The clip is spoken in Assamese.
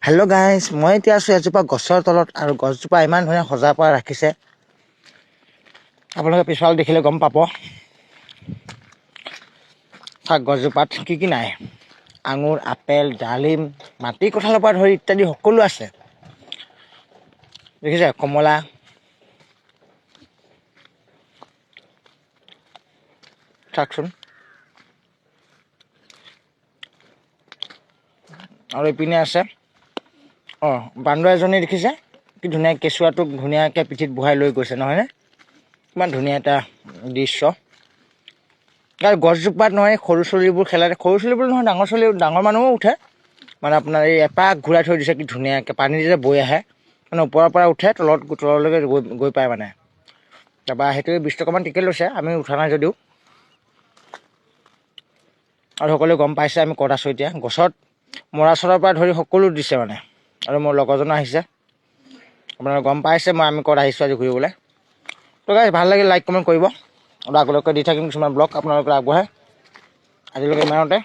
হেল্ল' গাইজ, মই এতিয়া আছোঁ এজোপা গছৰ তলত আৰু গছজোপা ইমান ধুনীয়া সজাৰ পৰা ৰাখিছে। আপোনালোকে পিছফালে দেখিলে গম পাব। তাক গছজোপাত কি নাই, আঙুৰ, আপেল, ডালিম, মাটি কঁঠালৰ পৰা ধৰি ইত্যাদি সকলো আছে। দেখিছে কমলা, চাওকচোন। আৰু এইপিনে আছে বান্দৰ এজনী দেখিছে কি ধুনীয়া কেঁচুৱাটোক ধুনীয়াকৈ পিঠিত বহাই লৈ গৈছে নহয়নে? ইমান ধুনীয়া এটা দৃশ্য। আৰু গছজোপাত নহয় সৰু চলিবোৰ খেলাতে, সৰু চলিবোৰ নহয় ডাঙৰ মানুহো উঠে। মানে আপোনাৰ এই এপাক ঘূৰাই থৈ দিছে কি ধুনীয়াকৈ, পানী যেতিয়া বৈ আহে মানে ওপৰৰ পৰা উঠে তললৈকে গৈ পায় মানে। তাৰপৰা সেইটোৱে 20 টকামান টিকেট লৈছে, আমি উঠা নাই যদিও। আৰু সকলোৱে গম পাইছে আমি ক'ত আছোঁ এতিয়া। গছত মৰা চৰাৰ পৰা ধৰি সকলো দিছে মানে। আৰু মোৰ লগৰজনো আহিছে, আপোনালোকে গম পাইছে আমি ক'ত আহিছোঁ আজি ঘূৰিবলৈ। তো গাইজ ভাল লাগিল, লাইক কমেণ্ট কৰিব আৰু আগলৈকে দি থাকিম কিছুমান ব্লগ আপোনালোকে আগবঢ়াই। আজিলৈকে ইমানতে।